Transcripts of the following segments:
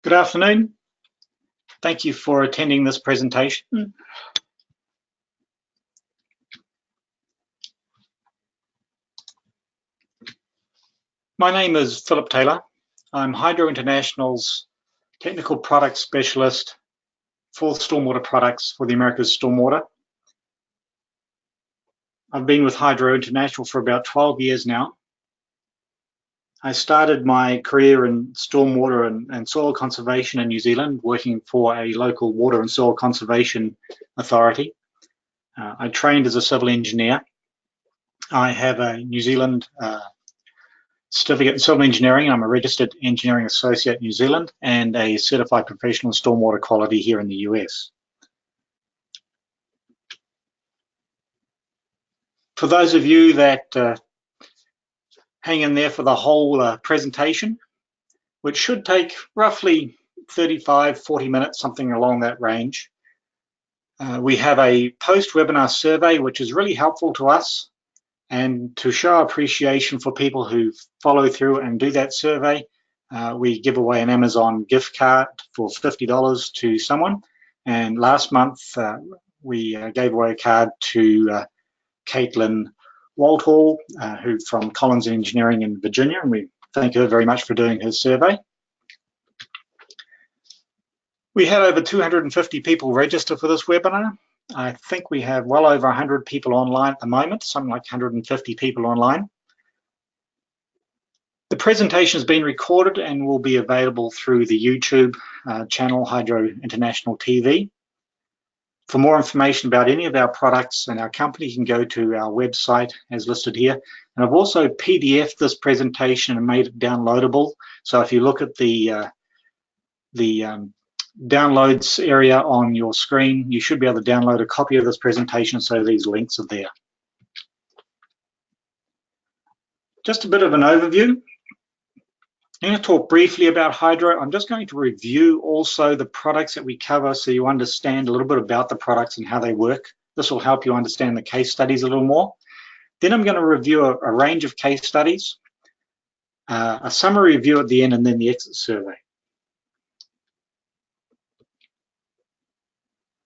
Good afternoon. Thank you for attending this presentation. My name is Philip Taylor. I'm Hydro International's Technical Product Specialist for stormwater products for the Americas Stormwater. I've been with Hydro International for about 12 years now. I started my career in stormwater and soil conservation in New Zealand, working for a local water and soil conservation authority. I trained as a civil engineer. I have a New Zealand certificate in civil engineering. I'm a registered engineering associate in New Zealand and a certified professional in stormwater quality here in the US. For those of you that hang in there for the whole presentation, which should take roughly 35-40 minutes, something along that range. We have a post-webinar survey, which is really helpful to us, and to show appreciation for people who follow through and do that survey, we give away an Amazon gift card for $50 to someone. And last month, we gave away a card to Caitlin Walthall, who from Collins Engineering in Virginia, and we thank her very much for doing her survey. We had over 250 people register for this webinar. I think we have well over 100 people online at the moment, something like 150 people online. The presentation has been recorded and will be available through the YouTube channel Hydro International TV. For more information about any of our products and our company, you can go to our website as listed here. And I've also PDF'd this presentation and made it downloadable. So if you look at the downloads area on your screen, you should be able to download a copy of this presentation, so these links are there. Just a bit of an overview. I'm going to talk briefly about Hydro. I'm just going to review also the products that we cover so you understand a little bit about the products and how they work. This will help you understand the case studies a little more. Then I'm going to review a range of case studies, a summary review at the end, and then the exit survey.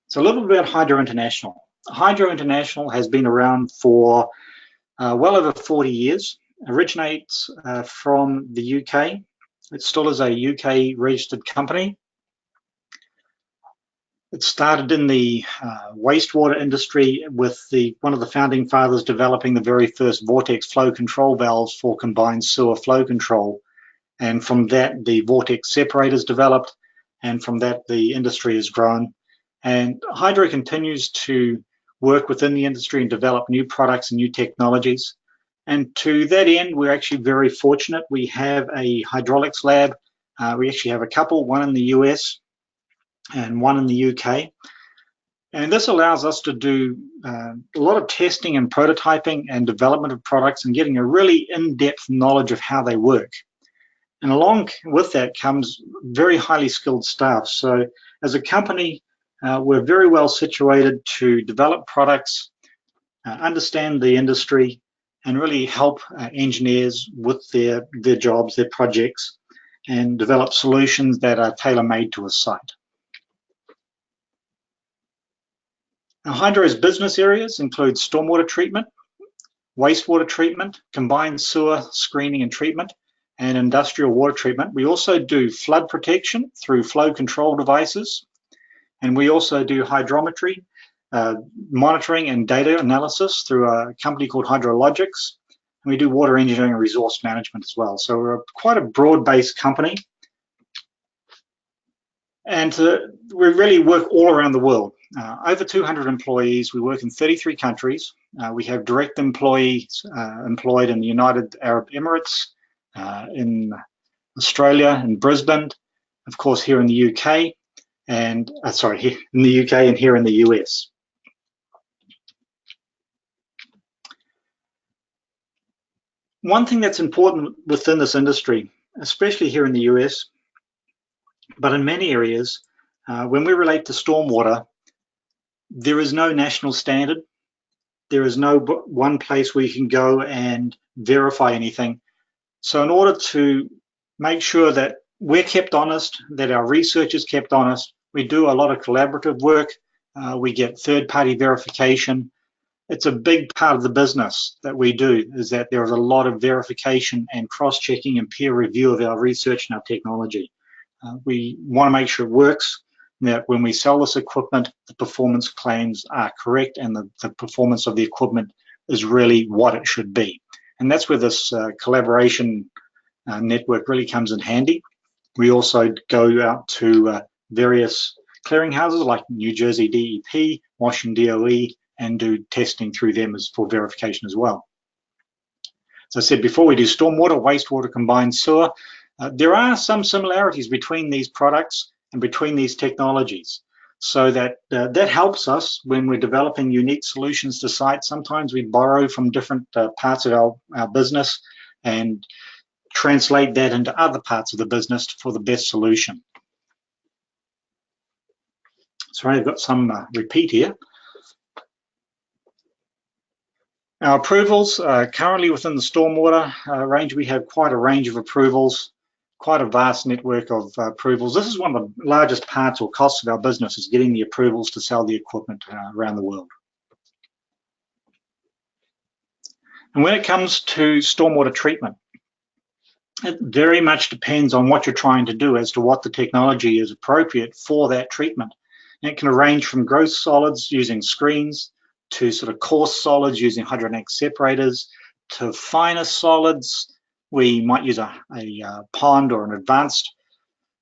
So a little bit about Hydro International. Hydro International has been around for well over 40 years. Originates from the UK. It still is a UK registered company. It started in the wastewater industry with one of the founding fathers developing the very first vortex flow control valves for combined sewer flow control. And from that, the vortex separators developed, and from that, the industry has grown. And Hydro continues to work within the industry and develop new products and new technologies. And to that end, we're actually very fortunate. We have a hydraulics lab. We actually have a couple, one in the US and one in the UK. And this allows us to do a lot of testing and prototyping and development of products and getting a really in-depth knowledge of how they work. And along with that comes very highly skilled staff. So as a company, we're very well situated to develop products, understand the industry, and really help engineers with their jobs, their projects, and develop solutions that are tailor-made to a site. Now, Hydro's business areas include stormwater treatment, wastewater treatment, combined sewer screening and treatment, and industrial water treatment. We also do flood protection through flow control devices, and we also do hydrometry, monitoring and data analysis through a company called Hydrologics. And we do water engineering and resource management as well. So we're quite a broad-based company. And we really work all around the world. Over 200 employees. We work in 33 countries. We have direct employees employed in the United Arab Emirates, in Australia, in Brisbane, of course here in the UK, and here in the UK and here in the US. One thing that's important within this industry, especially here in the US, but in many areas, when we relate to stormwater, there is no national standard. There is no one place where you can go and verify anything. So in order to make sure that we're kept honest, that our research is kept honest. We do a lot of collaborative work. We get third-party verification. It's a big part of the business that we do, is that there is a lot of verification and cross-checking and peer review of our research and our technology. We want to make sure it works, that when we sell this equipment, the performance claims are correct and the performance of the equipment is really what it should be. And that's where this collaboration network really comes in handy. We also go out to various clearinghouses like New Jersey DEP, Washington DOE, and do testing through them for verification as well. As I said before, we do stormwater, wastewater, combined sewer. There are some similarities between these products and between these technologies, so that that helps us when we're developing unique solutions to sites. Sometimes we borrow from different parts of our business and translate that into other parts of the business for the best solution. Sorry, I've got some repeat here. Our approvals, currently within the stormwater range, we have quite a range of approvals, quite a vast network of approvals. This is one of the largest parts or costs of our business, is getting the approvals to sell the equipment around the world. And when it comes to stormwater treatment, it very much depends on what you're trying to do as to what the technology is appropriate for that treatment. And it can range from gross solids using screens to sort of coarse solids using hydrodynamic separators to finer solids. We might use a pond or an advanced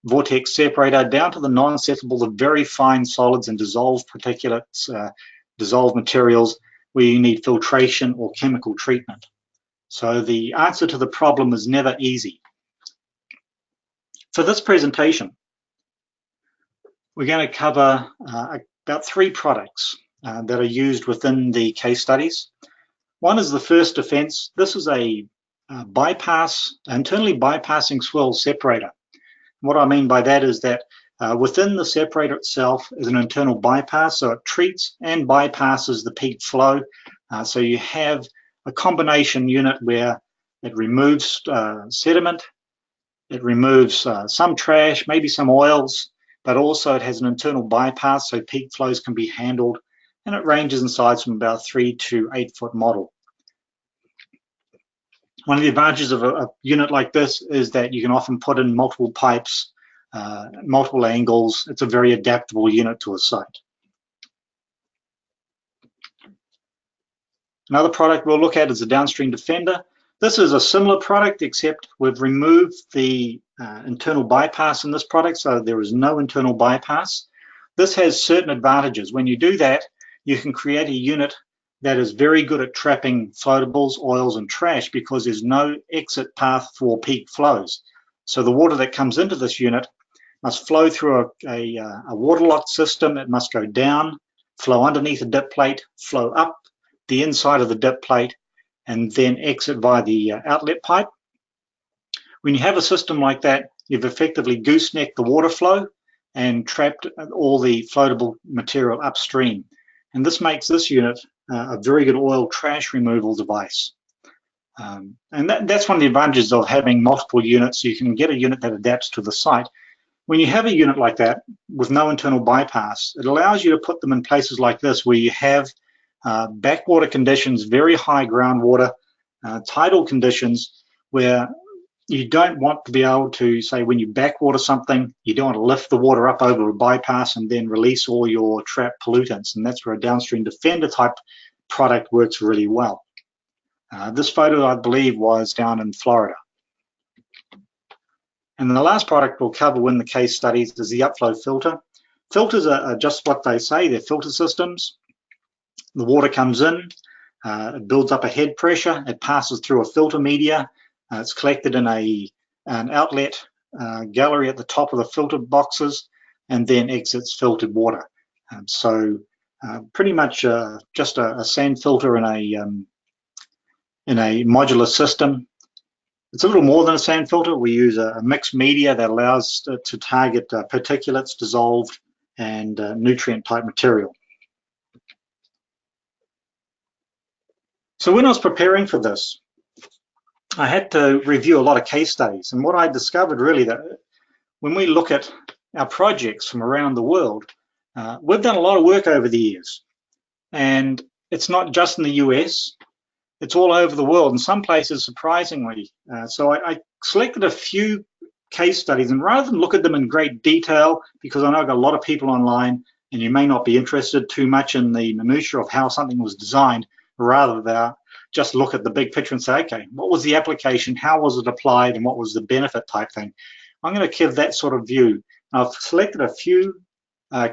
vortex separator, down to the non-settable, the very fine solids and dissolved particulates, dissolved materials. We need filtration or chemical treatment. So the answer to the problem is never easy. For this presentation, we're going to cover about 3 products that are used within the case studies. One is the first defense. This is a internally bypassing swirl separator. What I mean by that is that within the separator itself is an internal bypass, so it treats and bypasses the peak flow. So you have a combination unit where it removes sediment, it removes some trash, maybe some oils, but also it has an internal bypass so peak flows can be handled, and it ranges in size from about 3 to 8 foot model. One of the advantages of a unit like this is that you can often put in multiple pipes, multiple angles. It's a very adaptable unit to a site. Another product we'll look at is the Downstream Defender. This is a similar product, except we've removed the internal bypass in this product, so there is no internal bypass. This has certain advantages. When you do that, you can create a unit that is very good at trapping floatables, oils, and trash, because there's no exit path for peak flows. So the water that comes into this unit must flow through a waterlocked system. It must go down, flow underneath a dip plate, flow up the inside of the dip plate, and then exit via the outlet pipe. When you have a system like that, you've effectively goosenecked the water flow and trapped all the floatable material upstream. And this makes this unit a very good oil trash removal device. And that's one of the advantages of having multiple units. You can get a unit that adapts to the site. When you have a unit like that with no internal bypass, it allows you to put them in places like this where you have backwater conditions, very high groundwater, tidal conditions, where you don't want to be able to, say, when you backwater something, you don't want to lift the water up over a bypass and then release all your trapped pollutants. And that's where a Downstream Defender type product works really well. This photo, I believe, was down in Florida. And the last product we'll cover in the case studies is the Up-Flo Filter. Filters are just what they say. They're filter systems. The water comes in, it builds up a head pressure, it passes through a filter media, it's collected in an outlet gallery at the top of the filter boxes, and then exits filtered water. So pretty much just a sand filter in a modular system. It's a little more than a sand filter. We use a mixed media that allows to target particulates, dissolved, and nutrient type material. So when I was preparing for this, I had to review a lot of case studies, and what I discovered really that when we look at our projects from around the world, we've done a lot of work over the years. And it's not just in the US, it's all over the world, in some places surprisingly. So I selected a few case studies, and rather than look at them in great detail, because I know I've got a lot of people online and you may not be interested too much in the minutiae of how something was designed, rather than just look at the big picture and say, okay, what was the application, how was it applied, and what was the benefit type thing. I'm going to give that sort of view. I've selected a few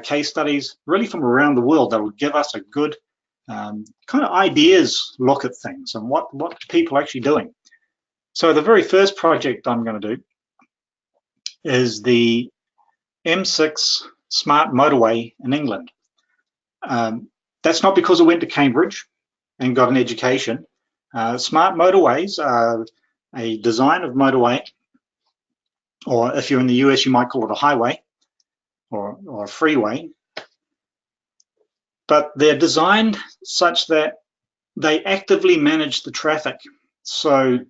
case studies really from around the world that will give us a good kind of ideas look at things and what people are actually doing. So the very first project I'm going to do is the M6 Smart Motorway in England. That's not because I went to Cambridge and got an education. Smart motorways are a design of motorway, or if you're in the US, you might call it a highway or a freeway. But they're designed such that they actively manage the traffic. So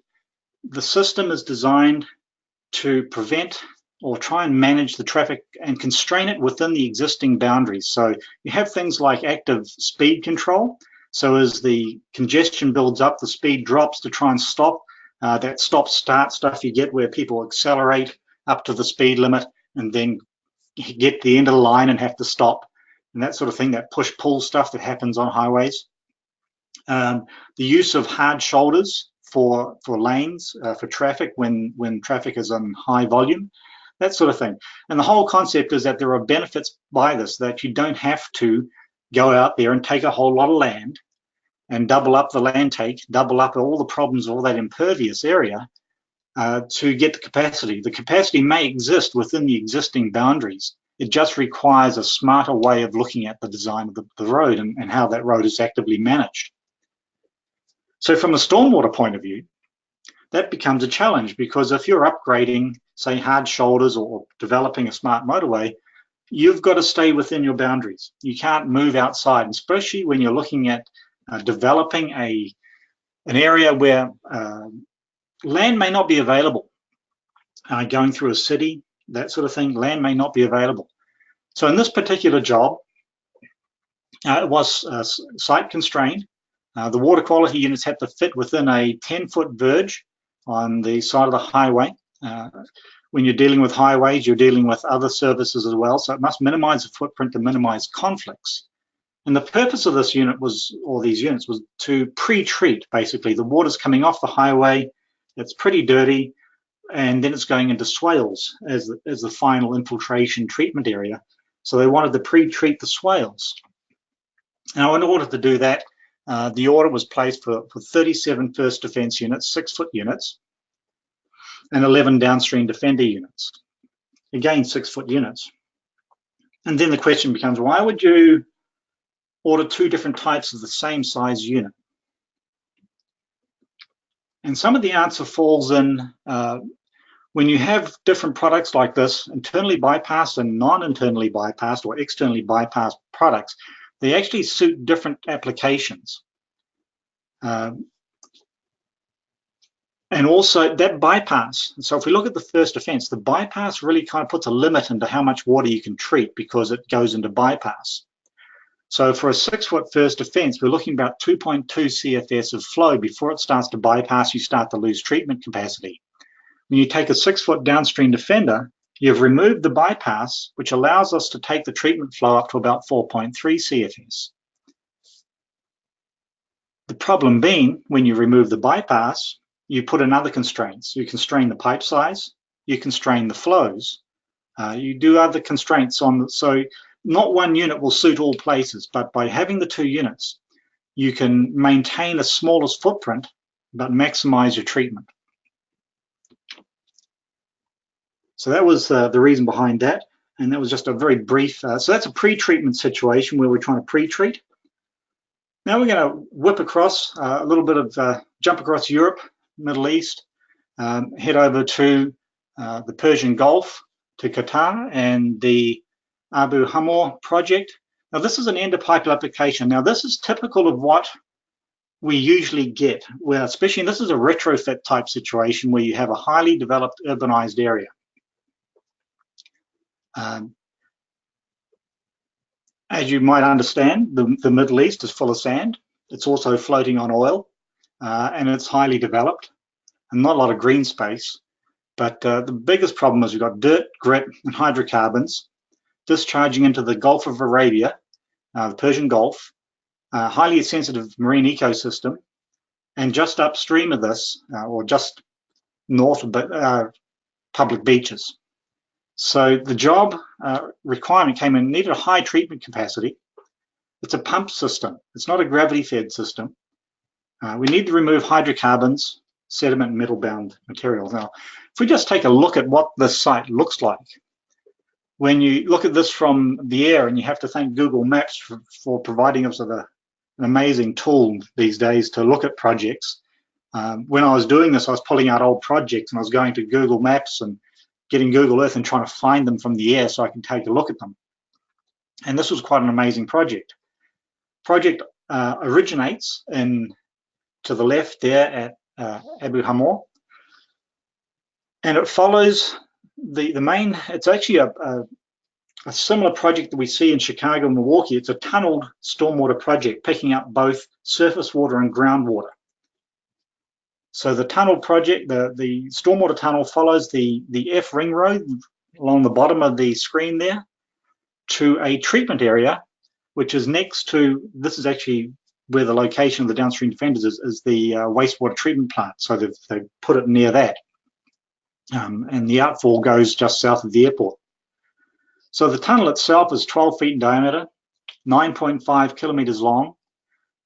the system is designed to prevent or try and manage the traffic and constrain it within the existing boundaries. So you have things like active speed control. So as the congestion builds up, the speed drops to try and stop that stop-start stuff you get where people accelerate up to the speed limit and then get to the end of the line and have to stop, and that sort of thing, that push-pull stuff that happens on highways. The use of hard shoulders for lanes, for traffic when traffic is on high volume, that sort of thing. And the whole concept is that there are benefits by this, that you don't have to go out there and take a whole lot of land and double up the land take, double up all the problems of all that impervious area to get the capacity. The capacity may exist within the existing boundaries. It just requires a smarter way of looking at the design of the road and how that road is actively managed. So from a stormwater point of view, that becomes a challenge, because if you're upgrading, say, hard shoulders or developing a smart motorway, you've got to stay within your boundaries. You can't move outside, especially when you're looking at developing an area where land may not be available. Going through a city, that sort of thing, land may not be available. So in this particular job, it was site constrained. The water quality units had to fit within a 10-foot verge on the side of the highway. When you're dealing with highways, you're dealing with other services as well, so it must minimize the footprint to minimize conflicts. And the purpose of this unit was, or these units, was to pre-treat, basically. The water's coming off the highway, it's pretty dirty, and then it's going into swales as the final infiltration treatment area. So they wanted to pre-treat the swales. Now, in order to do that, the order was placed for 37 First Defence units, 6-foot units, and 11 Downstream Defender units. Again, 6-foot units. And then the question becomes, why would you order 2 different types of the same size unit? And some of the answer falls in when you have different products like this, internally bypassed and non-internally bypassed or externally bypassed products, they actually suit different applications. And also that bypass, so if we look at the First Defence, the bypass really kind of puts a limit into how much water you can treat because it goes into bypass. So for a 6-foot First Defence, we're looking about 2.2 CFS of flow. Before it starts to bypass, you start to lose treatment capacity. When you take a 6-foot Downstream Defender, you've removed the bypass, which allows us to take the treatment flow up to about 4.3 CFS. The problem being, when you remove the bypass, you put in other constraints. You constrain the pipe size, you constrain the flows, you do other constraints on, so not one unit will suit all places, but by having the 2 units, you can maintain the smallest footprint, but maximize your treatment. So that was the reason behind that, and that was just a very brief, so that's a pre-treatment situation where we're trying to pre-treat. Now we're going to whip across a little bit of jump across Europe, Middle East, head over to the Persian Gulf, to Qatar, and the Abu Hamour project. Now this is an end-of-pipe application. Now this is typical of what we usually get, where especially, and this is a retrofit type situation where you have a highly developed urbanized area. Um, as you might understand, the Middle East is full of sand. It's also floating on oil, and it's highly developed and not a lot of green space. But the biggest problem is you've got dirt, grit, and hydrocarbons discharging into the Gulf of Arabia, the Persian Gulf, highly sensitive marine ecosystem, and just upstream of this, or just north of public beaches. So the job requirement came in, needed a high treatment capacity. It's a pump system. It's not a gravity-fed system. We need to remove hydrocarbons, sediment, and metal-bound materials. Now, if we just take a look at what this site looks like, when you look at this from the air, and you have to thank Google Maps for providing us with an amazing tool these days to look at projects. When I was doing this, I was pulling out old projects, and I was going to Google Maps and getting Google Earth and trying to find them from the air so I can take a look at them. And this was quite an amazing project. Project originates to the left there at Abu Hamour, and it follows the main. It's actually a similar project that we see in Chicago and Milwaukee. It's a tunneled stormwater project, picking up both surface water and groundwater. So the tunnel project, the stormwater tunnel, follows the F ring road along the bottom of the screen there to a treatment area, which is next to, this is actually where the location of the Downstream Defenders is the wastewater treatment plant. So they've put it near that. And the outfall goes just south of the airport. So the tunnel itself is 12 feet in diameter, 9.5 kilometers long,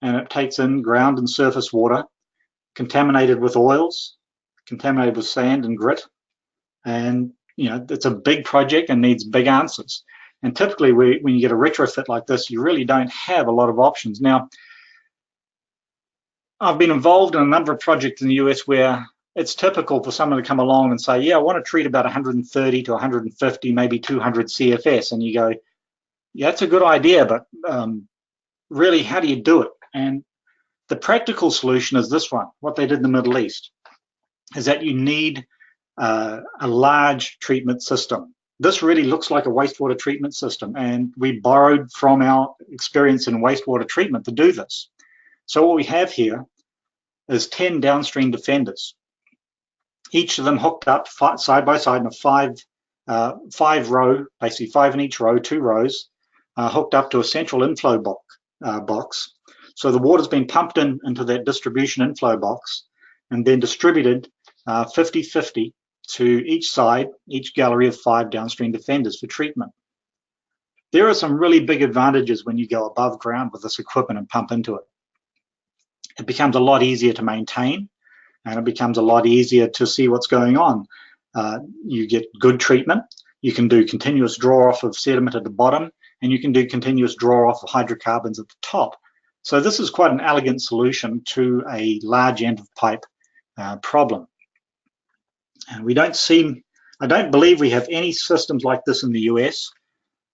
and it takes in ground and surface water, contaminated with oils, contaminated with sand and grit. And, you know, it's a big project and needs big answers. And typically when you get a retrofit like this, you really don't have a lot of options. Now, I've been involved in a number of projects in the US where it's typical for someone to come along and say, yeah, I want to treat about 130 to 150, maybe 200 CFS. And you go, yeah, that's a good idea, but really, how do you do it? And the practical solution is this one. What they did in the Middle East is that you need a large treatment system. This really looks like a wastewater treatment system, and we borrowed from our experience in wastewater treatment to do this. So what we have here is 10 downstream defenders, each of them hooked up side by side in a five row, basically 5 in each row, 2 rows, hooked up to a central inflow box. So the water's been pumped into that distribution inflow box and then distributed 50-50 to each side, each gallery of 5 downstream defenders for treatment. There are some really big advantages when you go above ground with this equipment and pump into it. It becomes a lot easier to maintain, and it becomes a lot easier to see what's going on. You get good treatment. You can do continuous draw off of sediment at the bottom, and you can do continuous draw off of hydrocarbons at the top. So this is quite an elegant solution to a large end of pipe problem. And I don't believe we have any systems like this in the US,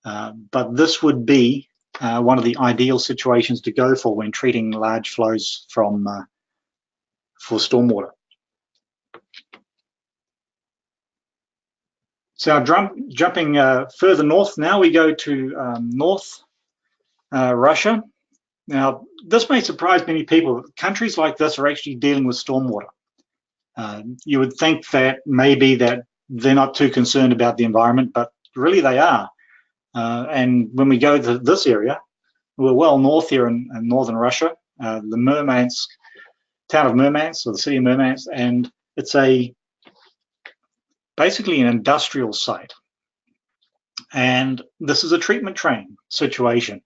but this would be one of the ideal situations to go for when treating large flows for stormwater. So jumping further north now, we go to North Russia. Now, this may surprise many people. Countries like this are actually dealing with stormwater. You would think that maybe that they're not too concerned about the environment, but really they are. And when we go to this area, we're well north here in northern Russia, the Murmansk, town of Murmansk, or the city of Murmansk, and it's basically an industrial site. And this is a treatment train situation.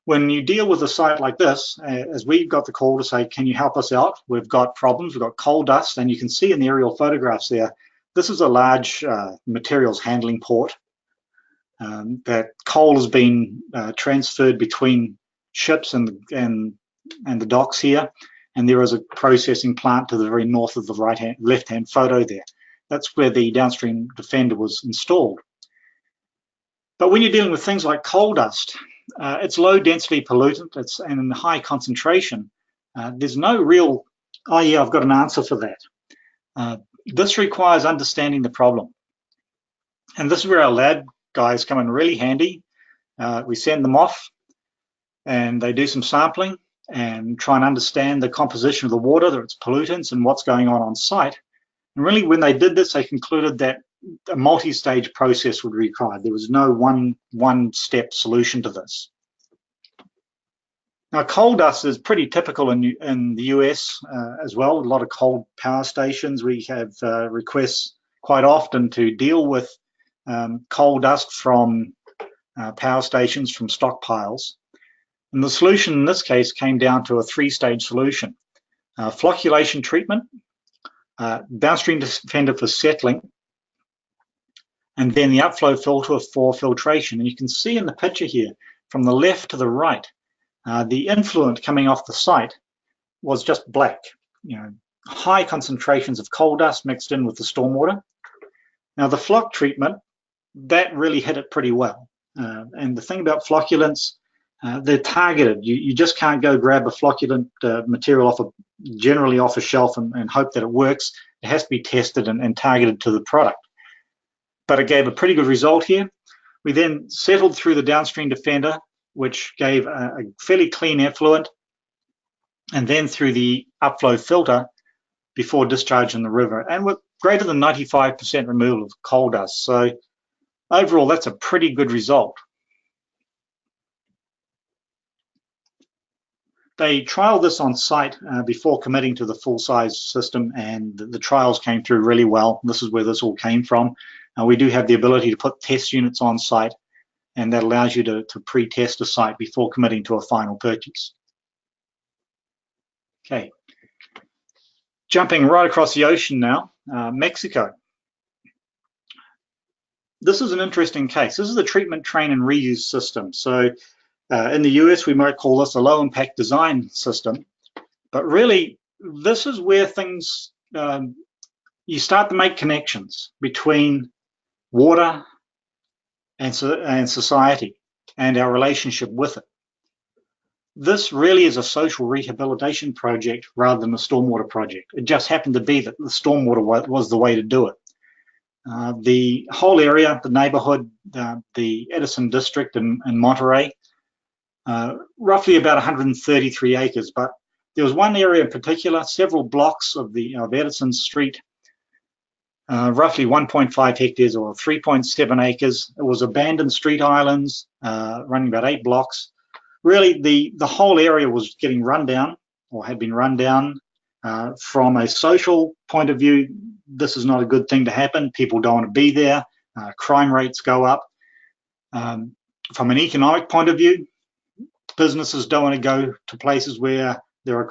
When you deal with a site like this, as we've got the call to say, can you help us out? We've got problems, we've got coal dust, and you can see in the aerial photographs there, this is a large materials handling port. That coal has been transferred between ships and the docks here, and there is a processing plant to the very north of the left-hand photo there. That's where the Downstream Defender was installed. But when you're dealing with things like coal dust, it's low density pollutant, it's in high concentration. There's no real, oh yeah, I've got an answer for that. This requires understanding the problem. And this is where our lab guys come in really handy. We send them off and they do some sampling and try and understand the composition of the water, its pollutants, and what's going on site. And really, when they did this, they concluded that a multi-stage process would be required. There was no one-step solution to this. Now, coal dust is pretty typical in the US as well. A lot of coal power stations. We have requests quite often to deal with coal dust from power stations, from stockpiles. And the solution in this case came down to a three-stage solution. Flocculation treatment, Downstream Defender for settling, and then the Up-Flo Filter for filtration. And you can see in the picture here, from the left to the right, the influent coming off the site was just black. High concentrations of coal dust mixed in with the stormwater. Now the floc treatment, that really hit it pretty well. And the thing about flocculants, they're targeted. You just can't go grab a flocculant material generally off a shelf and hope that it works. It has to be tested and targeted to the product. But it gave a pretty good result here. We then settled through the Downstream Defender, which gave a fairly clean effluent, and then through the Up-Flo Filter before discharge in the river, and with greater than 95% removal of coal dust. So overall, that's a pretty good result. They trialed this on site before committing to the full-size system, and the trials came through really well. This is where this all came from. We do have the ability to put test units on site, and that allows you to pre-test a site before committing to a final purchase. Okay, jumping right across the ocean now, Mexico. This is an interesting case. This is a treatment, train, and reuse system. So in the US, we might call this a low-impact design system, but really, this is where things, you start to make connections between water and society and our relationship with it. This really is a social rehabilitation project rather than a stormwater project. It just happened to be that the stormwater was the way to do it. The whole area, the neighborhood, the Edison district in Monterrey, roughly about 133 acres, but there was one area in particular, several blocks of Edison Street, roughly 1.5 hectares or 3.7 acres. It was abandoned street islands running about 8 blocks. Really, the whole area was getting run down or had been run down. From a social point of view, this is not a good thing to happen. People don't want to be there. Crime rates go up. From an economic point of view, businesses don't want to go to places where there's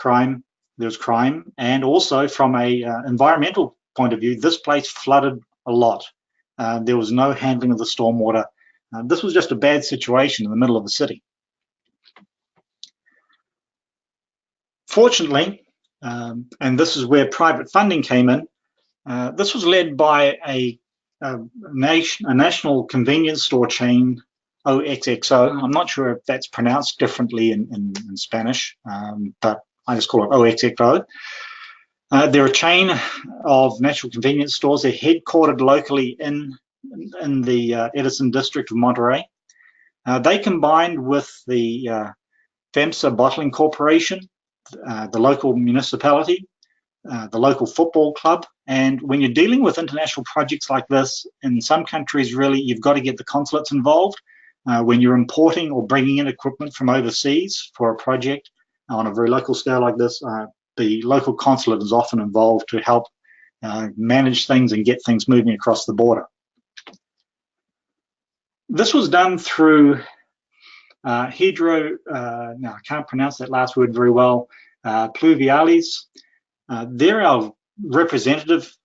crime. And also from a environmental point of view, this place flooded a lot. There was no handling of the stormwater. This was just a bad situation in the middle of the city. Fortunately, and this is where private funding came in, this was led by a national convenience store chain, OXXO. I'm not sure if that's pronounced differently in Spanish, but I just call it OXXO. They're a chain of national convenience stores. They're headquartered locally in the Edison district of Monterrey. They combined with the FEMSA Bottling Corporation, the local municipality, the local football club. And when you're dealing with international projects like this, in some countries, really, you've got to get the consulates involved. When you're importing or bringing in equipment from overseas for a project on a very local scale like this, the local consulate is often involved to help manage things and get things moving across the border. This was done through now I can't pronounce that last word very well, Pluviales. They're our representative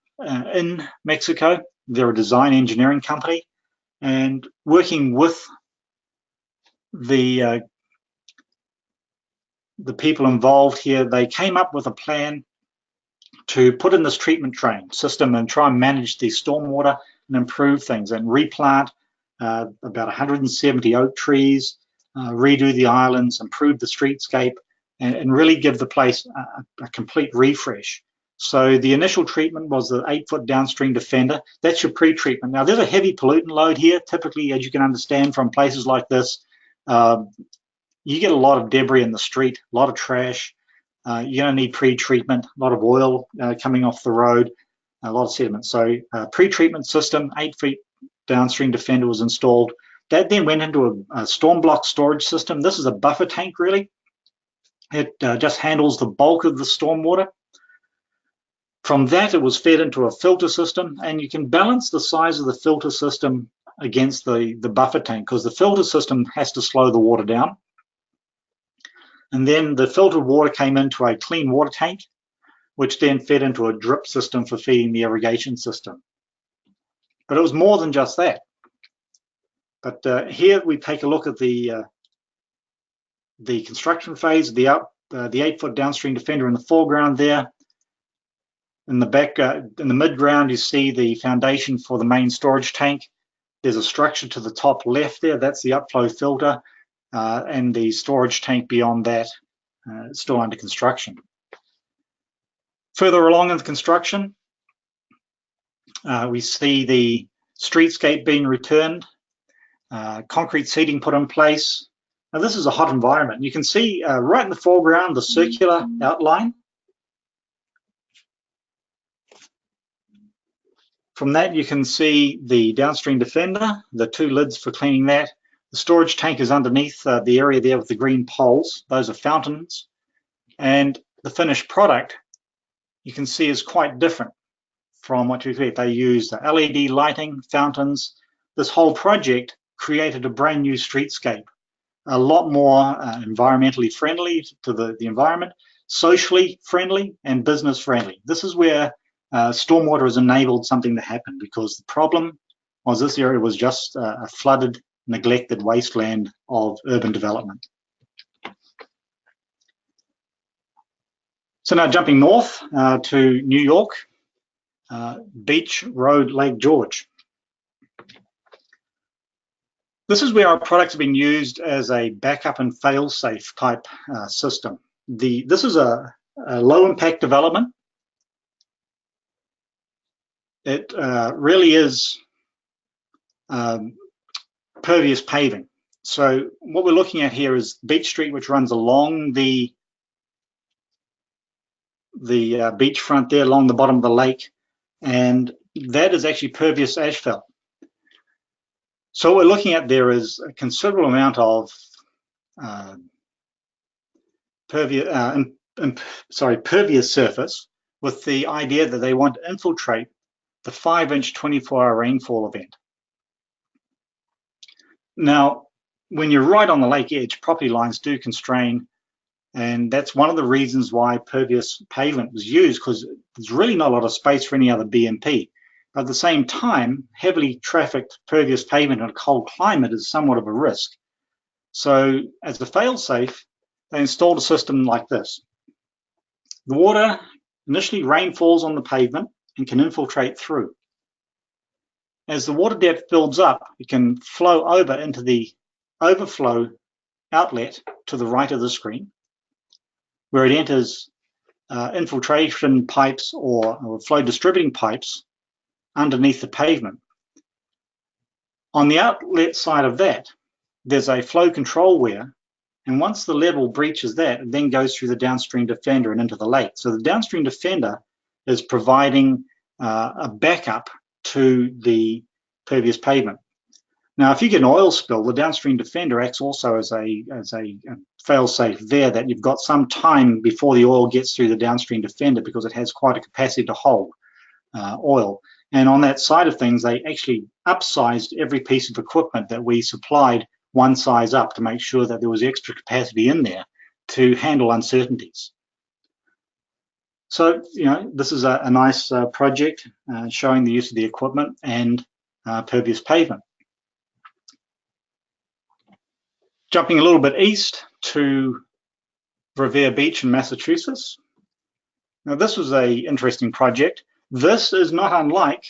in Mexico. They're a design engineering company, and working with the people involved here, they came up with a plan to put in this treatment train system and try and manage the stormwater and improve things and replant about 170 oak trees, redo the islands, improve the streetscape, and really give the place a complete refresh. So the initial treatment was the 8-foot Downstream Defender. That's your pre-treatment. Now there's a heavy pollutant load here. Typically, as you can understand from places like this, you get a lot of debris in the street, a lot of trash. You're going to need pre-treatment, a lot of oil coming off the road, a lot of sediment. So pre-treatment system, 8-foot Downstream Defender was installed. That then went into a storm block storage system. This is a buffer tank, really. It just handles the bulk of the stormwater. From that, it was fed into a filter system, and you can balance the size of the filter system against the buffer tank, because the filter system has to slow the water down. And then the filtered water came into a clean water tank, which then fed into a drip system for feeding the irrigation system. But it was more than just that. But here we take a look at the construction phase, the 8-foot Downstream Defender in the foreground there. In the back, in the midground, you see the foundation for the main storage tank. There's a structure to the top left there. That's the Up-Flo Filter, and the storage tank beyond that still under construction. Further along in the construction, we see the streetscape being returned, concrete seating put in place. Now this is a hot environment. You can see right in the foreground the circular outline. From that, you can see the Downstream Defender, the 2 lids for cleaning that. The storage tank is underneath the area there with the green poles. Those are fountains. And the finished product, you can see, is quite different from what you expect. They use LED lighting, fountains. This whole project created a brand new streetscape, a lot more environmentally friendly to the environment, socially friendly, and business friendly. This is where stormwater has enabled something to happen, because the problem was this area was just a flooded, neglected wasteland of urban development. So now jumping north to New York, Beach Road, Lake George. This is where our products have been used as a backup and fail-safe type system. This is a low-impact development. It really is pervious paving. So what we're looking at here is Beach Street, which runs along the beachfront there, along the bottom of the lake, and that is actually pervious asphalt. So what we're looking at there is a considerable amount of pervious surface, with the idea that they want to infiltrate the 5-inch 24-hour rainfall event. Now, when you're right on the lake edge, property lines do constrain, and that's one of the reasons why pervious pavement was used, because there's really not a lot of space for any other BMP. But at the same time, heavily trafficked pervious pavement in a cold climate is somewhat of a risk. So as a fail-safe, they installed a system like this. The water initially rainfalls on the pavement and can infiltrate through. As the water depth builds up, it can flow over into the overflow outlet to the right of the screen, where it enters infiltration pipes or flow distributing pipes underneath the pavement. On the outlet side of that, there's a flow control weir, and once the level breaches that, it then goes through the Downstream Defender and into the lake. So the Downstream Defender is providing a backup to the pervious pavement. Now, if you get an oil spill, the Downstream Defender acts also as a fail-safe there, that you've got some time before the oil gets through the Downstream Defender, because it has quite a capacity to hold oil. And on that side of things, they actually upsized every piece of equipment that we supplied one size up to make sure that there was extra capacity in there to handle uncertainties. So, you know, this is a nice project showing the use of the equipment and pervious pavement. Jumping a little bit east to Revere Beach in Massachusetts. Now, this was an interesting project. This is not unlike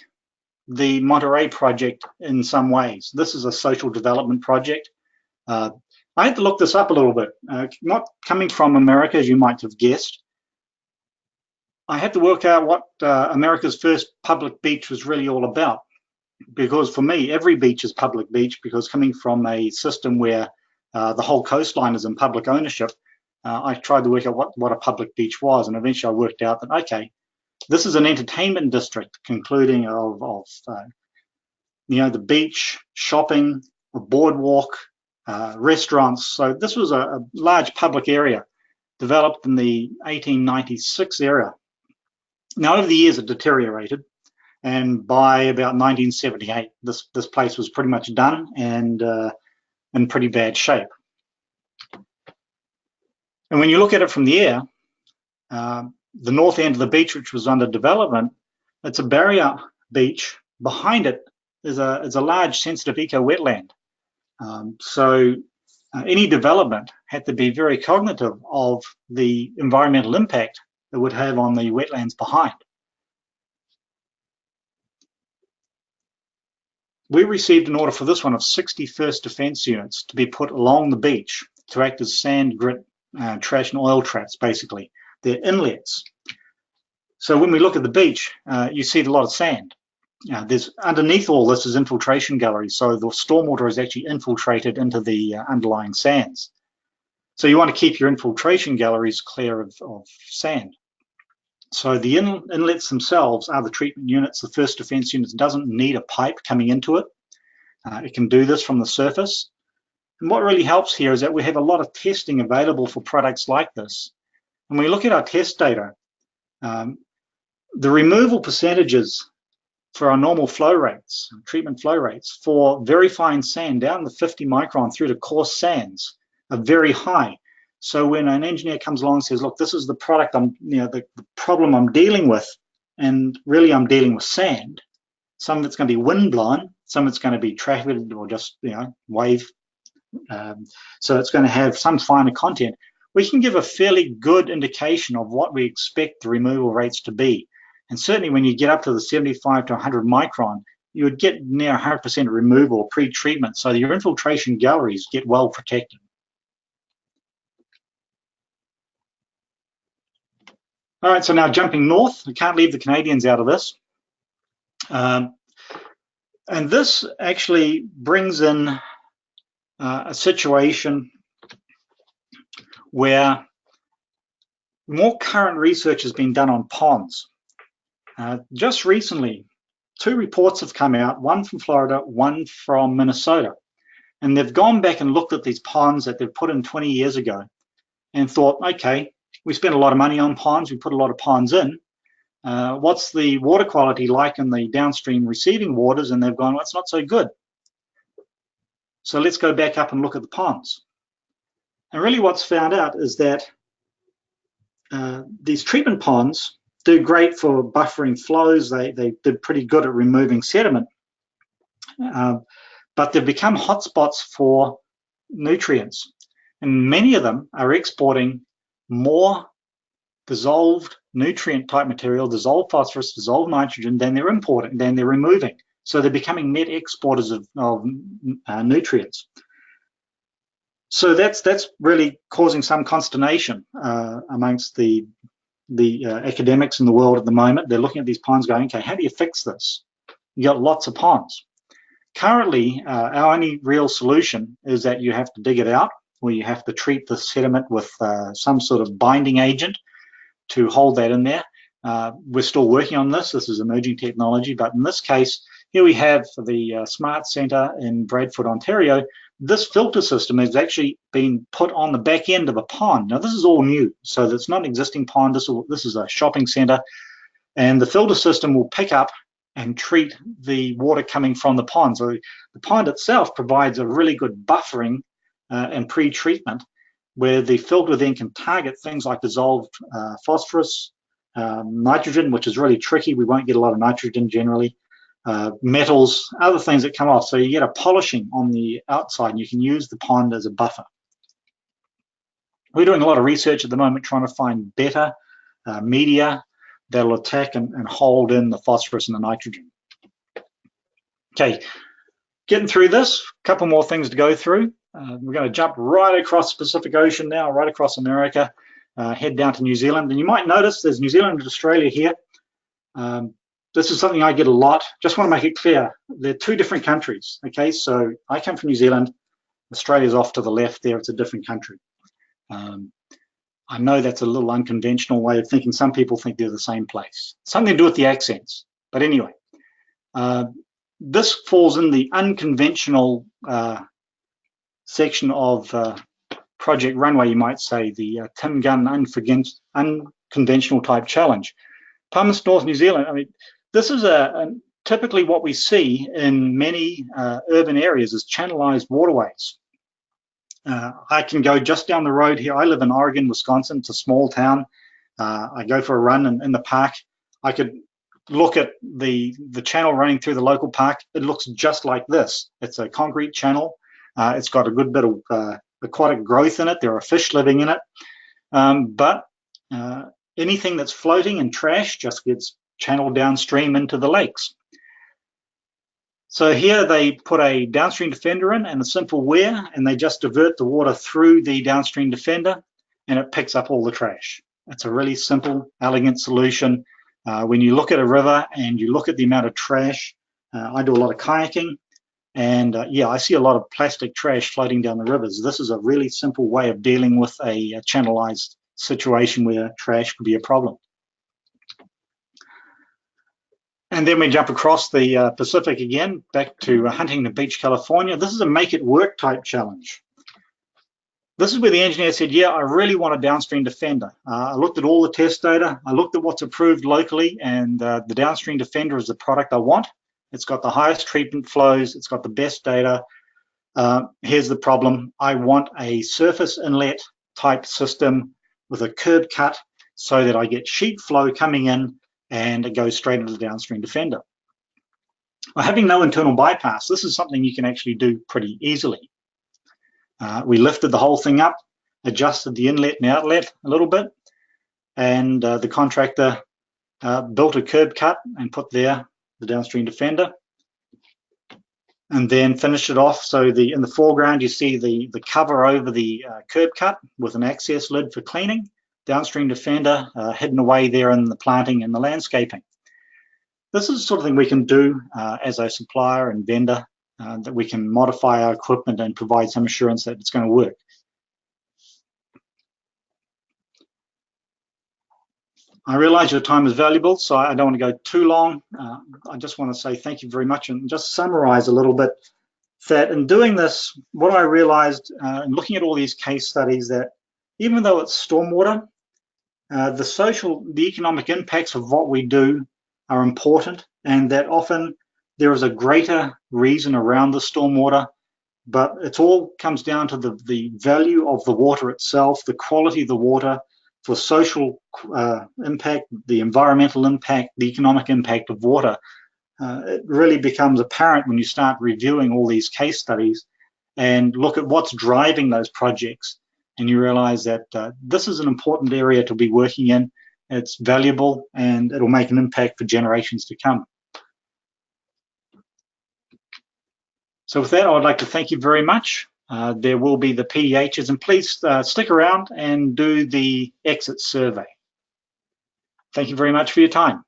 the Monterrey project in some ways. This is a social development project. I had to look this up a little bit. Not coming from America, as you might have guessed. I had to work out what America's first public beach was really all about, because for me, every beach is public beach, because coming from a system where the whole coastline is in public ownership, I tried to work out what a public beach was, and eventually I worked out that, okay, this is an entertainment district, concluding of the beach, shopping, a boardwalk, restaurants. So this was a large public area developed in the 1896 era. Now, over the years, it deteriorated, and by about 1978, this place was pretty much done and in pretty bad shape. And when you look at it from the air, the north end of the beach, which was under development, it's a barrier beach. Behind it is a large sensitive eco-wetland. So any development had to be very cognitive of the environmental impact it would have on the wetlands behind. We received an order for this one of 60 first defense units to be put along the beach to act as sand, grit, trash and oil traps, basically. They're inlets. So when we look at the beach, you see a lot of sand. There's underneath all this is infiltration galleries, so the stormwater is actually infiltrated into the underlying sands. So you want to keep your infiltration galleries clear of sand. So the inlets themselves are the treatment units. The first defense unit doesn't need a pipe coming into it. It can do this from the surface. And what really helps here is that we have a lot of testing available for products like this. When we look at our test data, the removal percentages for our normal flow rates, treatment flow rates, for very fine sand down to 50 micron through to coarse sands are very high. So when an engineer comes along and says, look, this is the product the problem I'm dealing with, and really I'm dealing with sand, some of it's going to be wind blown, some of it's going to be trafficked or just wave. So it's going to have some finer content. We can give a fairly good indication of what we expect the removal rates to be. And certainly when you get up to the 75 to 100 micron, you would get near 100% removal pre-treatment, so your infiltration galleries get well protected. All right, so now jumping north, we can't leave the Canadians out of this. And this actually brings in a situation where more current research has been done on ponds. Just recently, 2 reports have come out, one from Florida, one from Minnesota. And they've gone back and looked at these ponds that they've put in 20 years ago and thought, okay, we spent a lot of money on ponds, we put a lot of ponds in. What's the water quality like in the downstream receiving waters? And they've gone, well, it's not so good. So let's go back up and look at the ponds. And really what's found out is that these treatment ponds do great for buffering flows. They did pretty good at removing sediment, but they've become hotspots for nutrients. And many of them are exporting more dissolved nutrient type material, dissolved phosphorus, dissolved nitrogen than they're importing, than they're removing. So they're becoming net exporters of nutrients. So that's really causing some consternation amongst the academics in the world at the moment. They're looking at these ponds going, okay, how do you fix this? You got lots of ponds. Currently, our only real solution is that you have to dig it out, or you have to treat the sediment with some sort of binding agent to hold that in there. We're still working on this. This is emerging technology, but in this case, here we have the Smart Centre in Bradford, Ontario. This filter system has actually been put on the back end of a pond. Now, this is all new, so it's not an existing pond. This is a shopping centre, and the filter system will pick up and treat the water coming from the pond. So the pond itself provides a really good buffering and pre-treatment, where the filter then can target things like dissolved phosphorus, nitrogen, which is really tricky. We won't get a lot of nitrogen generally. Metals, other things that come off. So you get a polishing on the outside, and you can use the pond as a buffer. We're doing a lot of research at the moment trying to find better media that'll attack and hold in the phosphorus and the nitrogen. Okay, getting through this, a couple more things to go through. We're going to jump right across the Pacific Ocean now, right across America. head down to New Zealand. And you might notice there's New Zealand and Australia here. This is something I get a lot. Just want to make it clear, they're two different countries. Okay, so I come from New Zealand. Australia's off to the left there. It's a different country. I know that's a little unconventional way of thinking. Some people think they're the same place. Something to do with the accents. But anyway, this falls in the unconventional section of Project Runway, you might say, the Tim Gunn unconventional type challenge. Palmerston, North New Zealand, I mean, this is typically what we see in many urban areas is channelized waterways. I can go just down the road here. I live in Oregon, Wisconsin. It's a small town. I go for a run in the park. I could look at the channel running through the local park. It looks just like this. It's a concrete channel. It's got a good bit of aquatic growth in it. There are fish living in it. But anything that's floating and trash just gets channeled downstream into the lakes. So here they put a Downstream Defender in and a simple weir, and they just divert the water through the Downstream Defender, and it picks up all the trash. It's a really simple, elegant solution. When you look at a river and you look at the amount of trash, I do a lot of kayaking, and yeah, I see a lot of plastic trash floating down the rivers. This is a really simple way of dealing with a channelized situation where trash could be a problem. And then we jump across the Pacific again, back to Huntington Beach, California. This is a make it work type challenge. This is where the engineer said, yeah, I really want a Downstream Defender. I looked at all the test data. I looked at what's approved locally, and the Downstream Defender is the product I want. It's got the highest treatment flows. It's got the best data. Here's the problem. I want a surface inlet type system with a curb cut so that I get sheet flow coming in and it goes straight into the Downstream Defender. Well, having no internal bypass, this is something you can actually do pretty easily. We lifted the whole thing up, adjusted the inlet and outlet a little bit, and the contractor built a curb cut and put there the Downstream Defender, and then finished it off. So in the foreground you see the cover over the curb cut with an access lid for cleaning. Downstream Defender hidden away there in the planting and the landscaping. This is the sort of thing we can do as a supplier and vendor, that we can modify our equipment and provide some assurance that it's going to work. I realize your time is valuable, so I don't want to go too long. I just want to say thank you very much and just summarize a little bit that in doing this, what I realized in looking at all these case studies, that even though it's stormwater, the economic impacts of what we do are important, and that often there is a greater reason around the stormwater, but it all comes down to the value of the water itself, the quality of the water, for social impact, the environmental impact, the economic impact of water. It really becomes apparent when you start reviewing all these case studies and look at what's driving those projects. And you realize that this is an important area to be working in. It's valuable and it'll make an impact for generations to come. So with that, I would like to thank you very much. There will be the PDHs, and please stick around and do the exit survey. Thank you very much for your time.